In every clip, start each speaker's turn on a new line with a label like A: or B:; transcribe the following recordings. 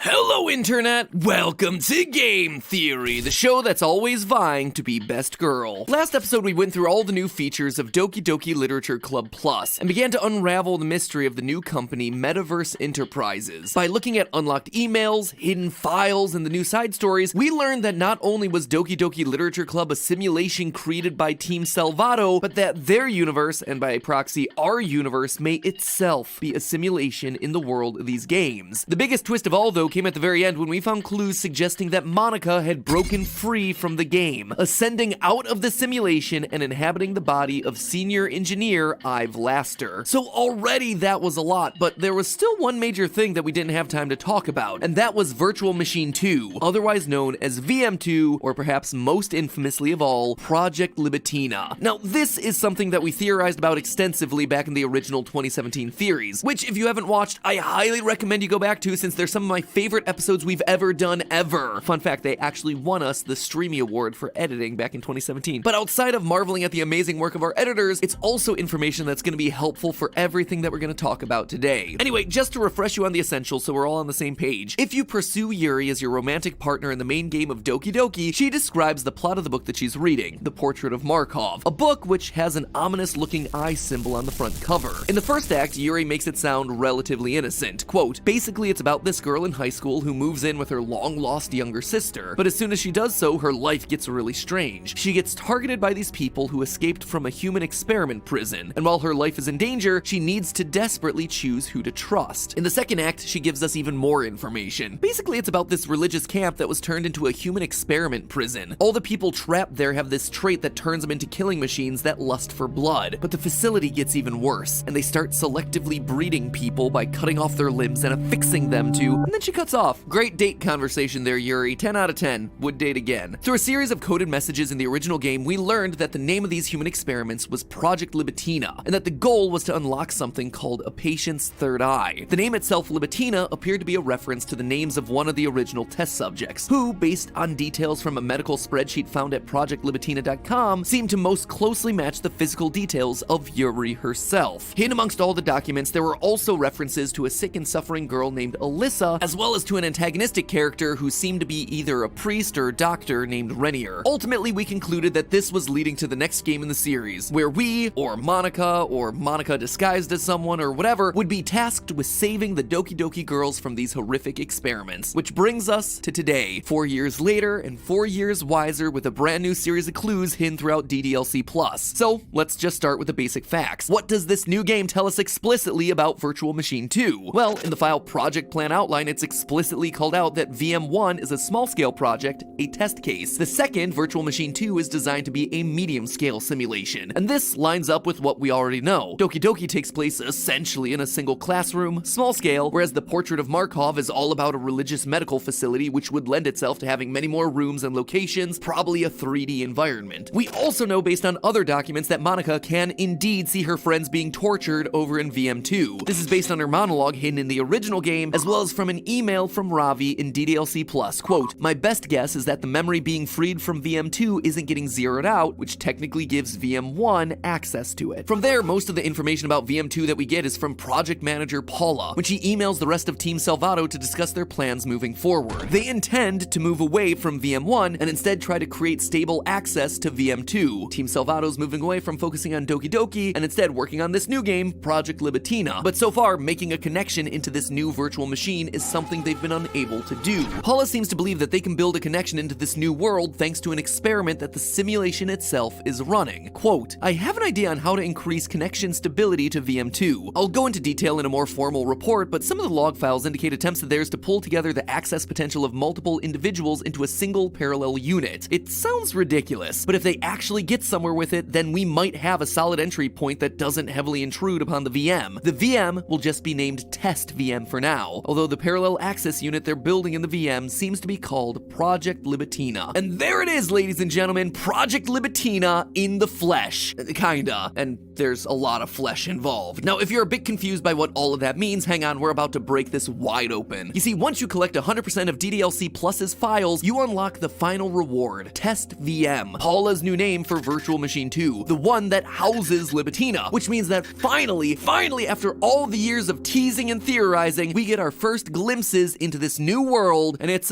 A: Hello, Internet! Welcome to Game Theory, the show that's always vying to be best girl. Last episode, we went through all the new features of Doki Doki Literature Club Plus and began to unravel the mystery of the new company, Metaverse Enterprises. By looking at unlocked emails, hidden files, and the new side stories, we learned that not only was Doki Doki Literature Club a simulation created by Team Salvato, but that their universe, and by proxy our universe, may itself be a simulation in the world of these games. The biggest twist of all, though, came at the very end when we found clues suggesting that Monika had broken free from the game, ascending out of the simulation and inhabiting the body of senior engineer Ive Laster. So already that was a lot, but there was still one major thing that we didn't have time to talk about, and that was Virtual Machine 2, otherwise known as VM2, or perhaps most infamously of all, Project Libitina. Now, this is something that we theorized about extensively back in the original 2017 theories, which if you haven't watched, I highly recommend you go back to, since they're some of my favorite episodes we've ever done ever. Fun fact, they actually won us the Streamy Award for editing back in 2017. But outside of marveling at the amazing work of our editors, it's also information that's going to be helpful for everything that we're going to talk about today. Anyway, just to refresh you on the essentials so we're all on the same page, if you pursue Yuri as your romantic partner in the main game of Doki Doki, she describes the plot of the book that she's reading, The Portrait of Markov, a book which has an ominous looking eye symbol on the front cover. In the first act, Yuri makes it sound relatively innocent. Quote, basically it's about this girl in high school who moves in with her long-lost younger sister, but as soon as she does so, her life gets really strange. She gets targeted by these people who escaped from a human experiment prison, and while her life is in danger, she needs to desperately choose who to trust. In the second act, she gives us even more information. Basically, it's about this religious camp that was turned into a human experiment prison. All the people trapped there have this trait that turns them into killing machines that lust for blood, but the facility gets even worse, and they start selectively breeding people by cutting off their limbs and affixing them to, and then she cuts off. Great date conversation there, Yuri. 10 out of 10. Would date again. Through a series of coded messages in the original game, we learned that the name of these human experiments was Project Libitina, and that the goal was to unlock something called a patient's third eye. The name itself, Libitina, appeared to be a reference to the names of one of the original test subjects, who, based on details from a medical spreadsheet found at projectlibitina.com, seemed to most closely match the physical details of Yuri herself. Hidden amongst all the documents, there were also references to a sick and suffering girl named Alyssa, as well as to an antagonistic character who seemed to be either a priest or a doctor named Renier. Ultimately, we concluded that this was leading to the next game in the series, where we, or Monika disguised as someone, or whatever, would be tasked with saving the Doki Doki girls from these horrific experiments. Which brings us to today, 4 years later, and 4 years wiser, with a brand new series of clues hidden throughout DDLC+. So, let's just start with the basic facts. What does this new game tell us explicitly about Virtual Machine 2? Well, in the file Project Plan Outline, it's explicitly called out that VM1 is a small-scale project, a test case. The second, Virtual Machine 2, is designed to be a medium-scale simulation, and this lines up with what we already know. Doki Doki takes place essentially in a single classroom, small-scale, whereas The Portrait of Markov is all about a religious medical facility which would lend itself to having many more rooms and locations, probably a 3D environment. We also know based on other documents that Monika can indeed see her friends being tortured over in VM2. This is based on her monologue hidden in the original game, as well as from an email from Ravi in DDLC+. Quote, my best guess is that the memory being freed from VM2 isn't getting zeroed out, which technically gives VM1 access to it. From there, most of the information about VM2 that we get is from project manager Paula, when she emails the rest of Team Salvato to discuss their plans moving forward. They intend to move away from VM1 and instead try to create stable access to VM2. Team Salvato's moving away from focusing on Doki Doki and instead working on this new game, Project Libitina. But so far, making a connection into this new virtual machine is something they've been unable to do. Paula seems to believe that they can build a connection into this new world thanks to an experiment that the simulation itself is running. Quote, I have an idea on how to increase connection stability to VM2. I'll go into detail in a more formal report, but some of the log files indicate attempts of theirs to pull together the access potential of multiple individuals into a single parallel unit. It sounds ridiculous, but if they actually get somewhere with it, then we might have a solid entry point that doesn't heavily intrude upon the VM. The VM will just be named Test VM for now, although the parallel access unit unit they're building in the VM seems to be called Project Libitina. And there it is, ladies and gentlemen, Project Libitina in the flesh. Kinda. And there's a lot of flesh involved. Now, if you're a bit confused by what all of that means, hang on, we're about to break this wide open. You see, once you collect 100% of DDLC Plus's files, you unlock the final reward, Test VM, Paula's new name for Virtual Machine 2, the one that houses Libitina, which means that finally, after all the years of teasing and theorizing, we get our first glimpses into this new world, and it's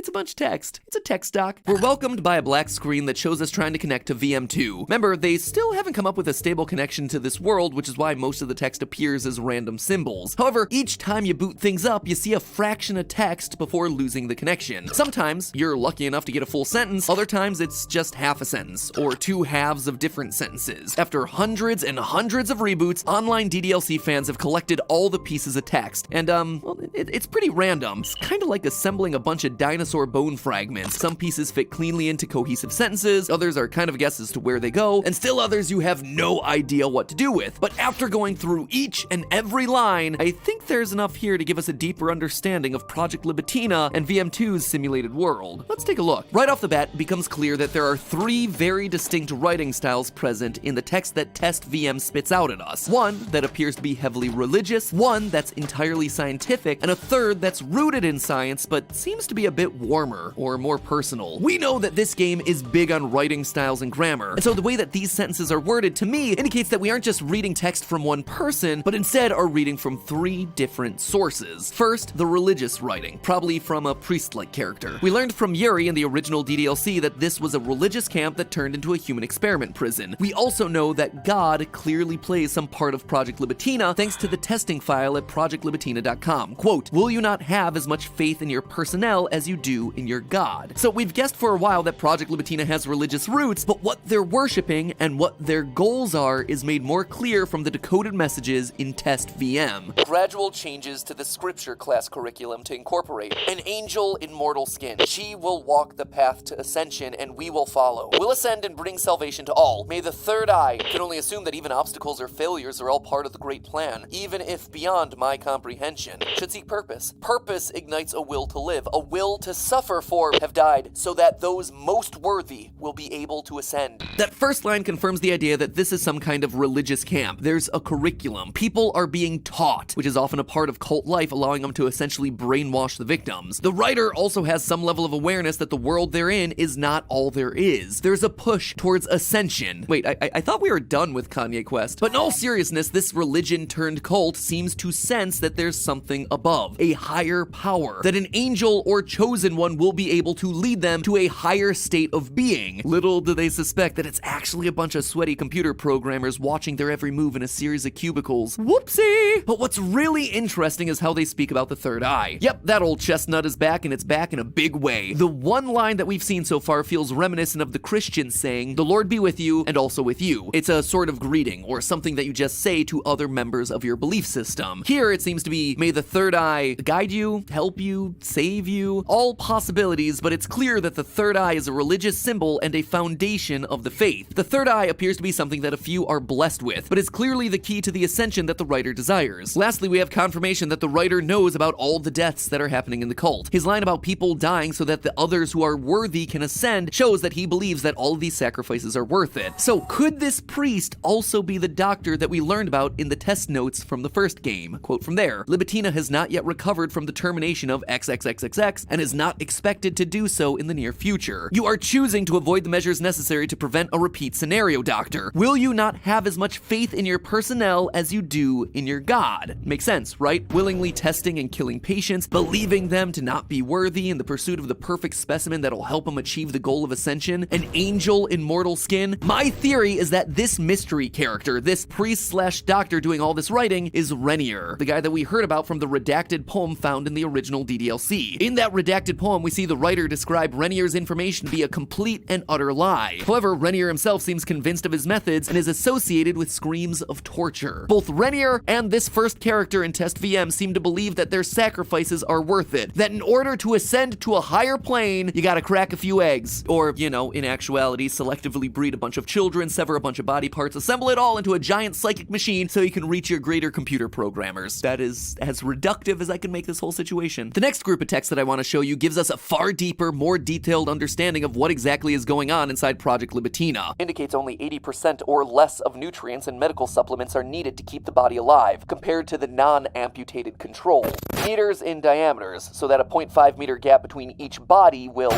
A: a bunch of text. It's a text doc. We're welcomed by a black screen that shows us trying to connect to VM2. Remember, they still haven't come up with a stable connection to this world, which is why most of the text appears as random symbols. However, each time you boot things up, you see a fraction of text before losing the connection. Sometimes you're lucky enough to get a full sentence, other times it's just half a sentence, or two halves of different sentences. After hundreds and hundreds of reboots, online DDLC fans have collected all the pieces of text, and well, it's pretty random. It's kind of like assembling a bunch of dinosaur bone fragments. Some pieces fit cleanly into cohesive sentences, others are kind of guesses to where they go, and still others you have no idea what to do with. But after going through each and every line, I think there's enough here to give us a deeper understanding of Project Libitina and VM2's simulated world. Let's take a look. Right off the bat, it becomes clear that there are three very distinct writing styles present in the text that Test VM spits out at us. One that appears to be heavily religious, one that's entirely scientific, and a third that's rooted in science but seems to be a bit warmer or more personal. We know that this game is big on writing styles and grammar, and so the way that these sentences are worded to me indicates that we aren't just reading text from one person, but instead are reading from three different sources. First, the religious writing, probably from a priest-like character. We learned from Yuri in the original DDLC that this was a religious camp that turned into a human experiment prison. We also know that God clearly plays some part of Project Libitina thanks to the testing file at projectlibitina.com. Quote, "Will you not have as much faith in your personnel as you do in your God?" So we've guessed for a while that Project Libitina has religious roots, but what they're worshiping and what their goals are is made more clear from the decoded messages in Test VM. Gradual changes to the scripture class curriculum to incorporate an angel in mortal skin. She will walk the path to ascension and we will follow. We'll ascend and bring salvation to all. May the third eye can only assume that even obstacles or failures are all part of the great plan, even if beyond my comprehension. Should seek purpose. Purpose ignites a will to live, a will to suffer for have died, so that those most worthy will be able to ascend. That first line confirms the idea that this is some kind of religious camp. There's a curriculum. People are being taught, which is often a part of cult life, allowing them to essentially brainwash the victims. The writer also has some level of awareness that the world they're in is not all there is. There's a push towards ascension. Wait, I thought we were done with Kanye Quest. But in all seriousness, this religion turned cult seems to sense that there's something above, a higher power, that an angel or chosen one will be able to lead them to a higher state of being. Little do they suspect that it's actually a bunch of sweaty computer programmers watching their every move in a series of cubicles. Whoopsie! But what's really interesting is how they speak about the third eye. Yep, that old chestnut is back, and it's back in a big way. The one line that we've seen so far feels reminiscent of the Christians saying, "The Lord be with you, and also with you." It's a sort of greeting, or something that you just say to other members of your belief system. Here it seems to be, "May the third eye guide you, help you, save you." All possibilities, but it's clear that the third eye is a religious symbol and a foundation of the faith. The third eye appears to be something that a few are blessed with, but is clearly the key to the ascension that the writer desires. Lastly, we have confirmation that the writer knows about all the deaths that are happening in the cult. His line about people dying so that the others who are worthy can ascend shows that he believes that all of these sacrifices are worth it. So could this priest also be the doctor that we learned about in the test notes from the first game? Quote from there, "Libitina has not yet recovered from the termination of XXXXX and is not expected to do so in the near future. You are choosing to avoid the measures necessary to prevent a repeat scenario, Doctor. Will you not have as much faith in your personnel as you do in your God?" Makes sense, right? Willingly testing and killing patients, believing them to not be worthy in the pursuit of the perfect specimen that'll help them achieve the goal of ascension, an angel in mortal skin. My theory is that this mystery character, this priest/doctor doing all this writing, is Renier, the guy that we heard about from the redacted poem found in the original DDLC. In that redacted redacted poem, we see the writer describe Renier's information to be a complete and utter lie. However, Renier himself seems convinced of his methods and is associated with screams of torture. Both Renier and this first character in Test VM seem to believe that their sacrifices are worth it, that in order to ascend to a higher plane, you gotta crack a few eggs. Or, in actuality, selectively breed a bunch of children, sever a bunch of body parts, assemble it all into a giant psychic machine so you can reach your greater computer programmers. That is as reductive as I can make this whole situation. The next group of text that I want to show you gives us a far deeper, more detailed understanding of what exactly is going on inside Project Libitina. Indicates only 80% or less of nutrients and medical supplements are needed to keep the body alive, compared to the non-amputated control. Meters in diameters, so that a 0.5 meter gap between each body will...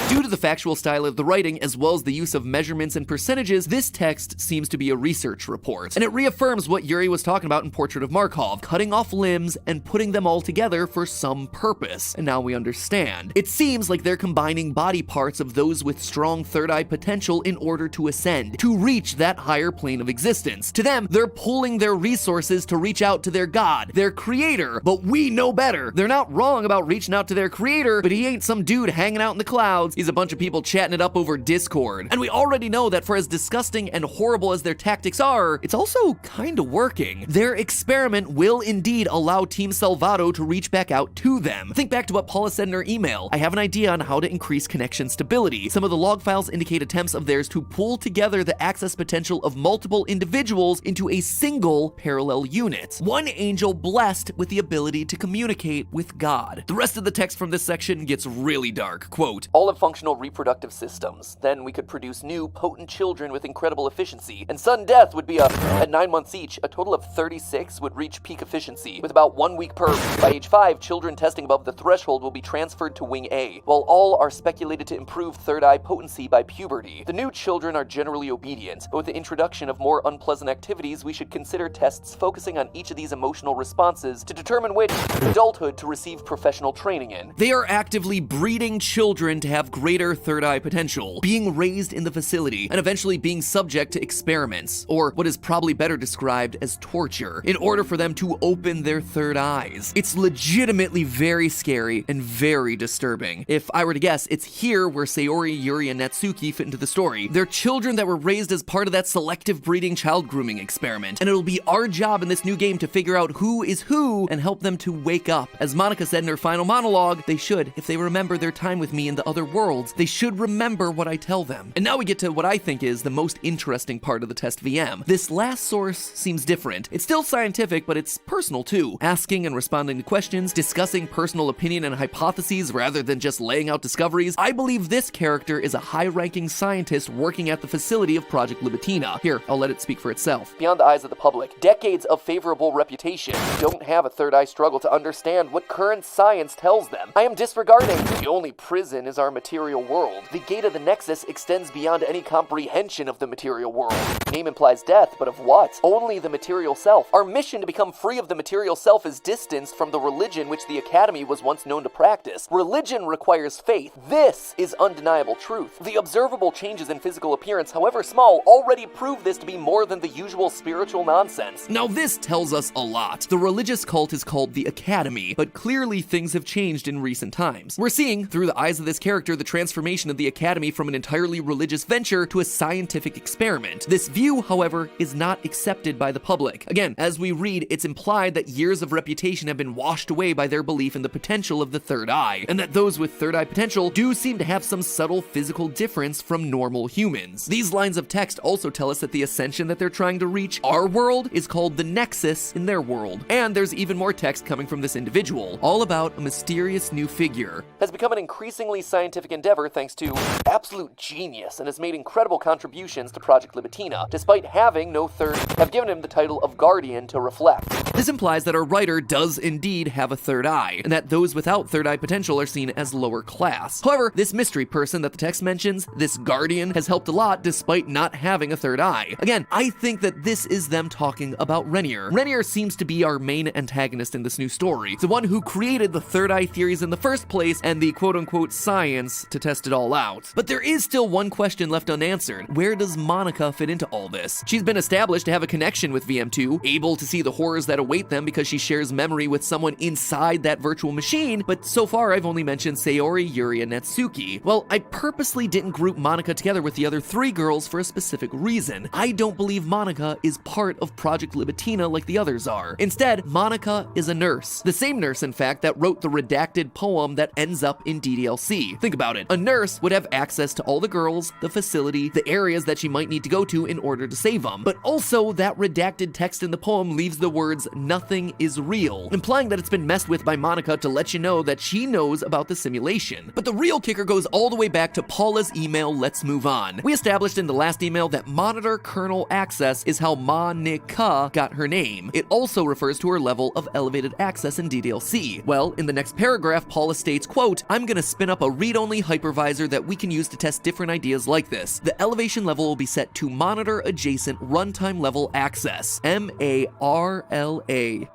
A: Due to the factual style of the writing, as well as the use of measurements and percentages, this text seems to be a research report. And it reaffirms what Yuri was talking about in Portrait of Markov, cutting off limbs and putting them all together for some purpose. And now we understand. It seems like they're combining body parts of those with strong third eye potential in order to ascend, to reach that higher plane of existence. To them, they're pulling their resources to reach out to their god, their creator, but we know better. They're not wrong about reaching out to their creator, but he ain't some dude hanging out in the clouds. He's a bunch of people chatting it up over Discord. And we already know that for as disgusting and horrible as their tactics are, it's also kinda working. Their experiment will indeed allow Team Salvato to reach back out to them. Think back to what Paula said in her email. I have an idea on how to increase connection stability. Some of the log files indicate attempts of theirs to pull together the access potential of multiple individuals into a single parallel unit. One angel blessed with the ability to communicate with God. The rest of the text from this section gets really dark. Quote, all of functional reproductive systems. Then we could produce new, potent children with incredible efficiency. And sudden death would be at 9 months each, a total of 36 would reach peak efficiency, with about 1 week per. By age 5, children testing above the threshold will be transferred to Wing A, while all are speculated to improve third eye potency by puberty. The new children are generally obedient, but with the introduction of more unpleasant activities, we should consider tests focusing on each of these emotional responses to determine which adulthood to receive professional training in. They are actively breeding children to have greater third eye potential, being raised in the facility, and eventually being subject to experiments, or what is probably better described as torture, in order for them to open their third eyes. It's legitimately very scary and very disturbing. If I were to guess, it's here where Sayori, Yuri, and Natsuki fit into the story. They're children that were raised as part of that selective breeding child grooming experiment, and it'll be our job in this new game to figure out who is who and help them to wake up. As Monika said in her final monologue, they should, if they remember their time with me in the other worlds, they should remember what I tell them. And now we get to what I think is the most interesting part of the test VM. This last source seems different. It's still scientific, but it's personal too. Asking and responding to questions, discussing personal opinion and hypotheses rather than just laying out discoveries. I believe this character is a high-ranking scientist working at the facility of Project Libitina. Here, I'll let it speak for itself. Beyond the eyes of the public, decades of favorable reputation don't have a third eye struggle to understand what current science tells them. I am disregarding the only prison is our material world. The gate of the Nexus extends beyond any comprehension of the material world. Name implies death, but of what? Only the material self. Our mission to become free of the material self is distanced from the religion which the Academy was once known to practice. Religion requires faith. This is undeniable truth. The observable changes in physical appearance, however small, already prove this to be more than the usual spiritual nonsense. Now this tells us a lot. The religious cult is called the Academy, but clearly things have changed in recent times. We're seeing, through the eyes of this character, the transformation of the Academy from an entirely religious venture to a scientific experiment. This view, however, is not accepted by the public. Again, as we read, it's implied that years of reputation have been washed away by their belief in the potential of the third eye, and that those with third eye potential do seem to have some subtle physical difference from normal humans. These lines of text also tell us that the ascension that they're trying to reach, our world, is called the Nexus in their world. And there's even more text coming from this individual, all about a mysterious new figure. Has become an increasingly scientific endeavor thanks to absolute genius, and has made incredible contributions to Project Libitina, despite having no third, have given him the title of Guardian to reflect. This implies that our writer does indeed have a third eye, and that those without third eye potential are seen as lower class. However, this mystery person that the text mentions, this Guardian, has helped a lot despite not having a third eye. Again, I think that this is them talking about Renier. Renier seems to be our main antagonist in this new story, the one who created the third eye theories in the first place and the quote-unquote science this to test it all out. But there is still one question left unanswered. Where does Monika fit into all this? She's been established to have a connection with VM2, able to see the horrors that await them because she shares memory with someone inside that virtual machine, but so far I've only mentioned Sayori, Yuri, and Natsuki. Well, I purposely didn't group Monika together with the other 3 girls for a specific reason. I don't believe Monika is part of Project Libitina like the others are. Instead, Monika is a nurse. The same nurse, in fact, that wrote the redacted poem that ends up in DDLC. Think about it. A nurse would have access to all the girls, the facility, the areas that she might need to go to in order to save them. But also, that redacted text in the poem leaves the words, "nothing is real," implying that it's been messed with by Monika to let you know that she knows about the simulation. But the real kicker goes all the way back to Paula's email, "Let's Move On." We established in the last email that monitor kernel access is how Monika got her name. It also refers to her level of elevated access in DDLC. Well, in the next paragraph, Paula states, quote, "I'm gonna spin up a read-only hypervisor that we can use to test different ideas like this. The elevation level will be set to monitor adjacent runtime level access. MARLA.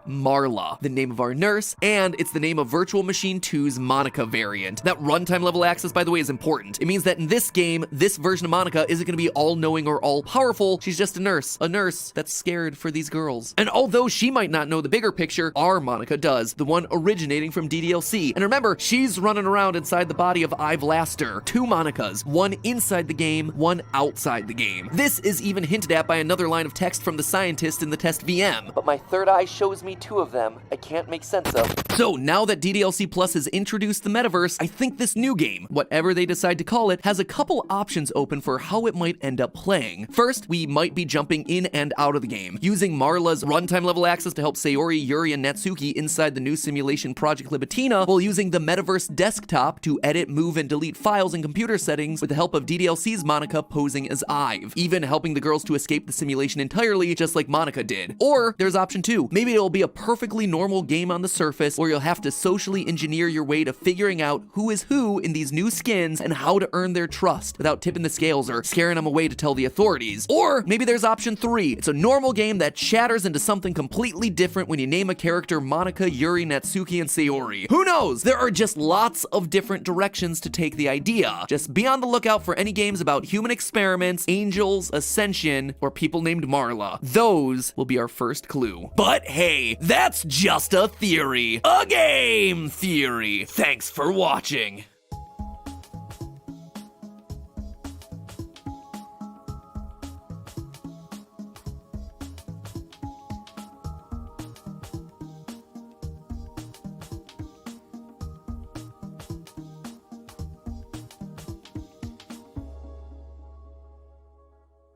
A: Marla, the name of our nurse, and it's the name of Virtual Machine 2's Monika variant. That runtime level access, by the way, is important. It means that in this game, this version of Monika isn't gonna be all-knowing or all-powerful. She's just a nurse that's scared for these girls. And although she might not know the bigger picture, our Monika does, the one originating from DDLC. And remember, she's running around inside the body of Ive Laster. 2 Monikas, one inside the game, one outside the game. This is even hinted at by another line of text from the scientist in the test VM. But my third eye shows me 2 of them I can't make sense of. So now that DDLC Plus has introduced the metaverse, I think this new game, whatever they decide to call it, has a couple options open for how it might end up playing. First, we might be jumping in and out of the game, using Marla's runtime level access to help Sayori, Yuri, and Natsuki inside the new simulation Project Libitina, while using the metaverse desktop to edit, move, and delete files and computer settings with the help of DDLC's Monika posing as Ive, even helping the girls to escape the simulation entirely, just like Monika did. Or there's option 2. Maybe it'll be a perfectly normal game on the surface where you'll have to socially engineer your way to figuring out who is who in these new skins and how to earn their trust without tipping the scales or scaring them away to tell the authorities. Or maybe there's option 3. It's a normal game that shatters into something completely different when you name a character Monika, Yuri, Natsuki, and Sayori. Who knows? There are just lots of different directions to take the idea. Just be on the lookout for any games about human experiments, angels, ascension, or people named Marla. Those will be our first clue. But hey, that's just a theory. A game theory. Thanks for watching.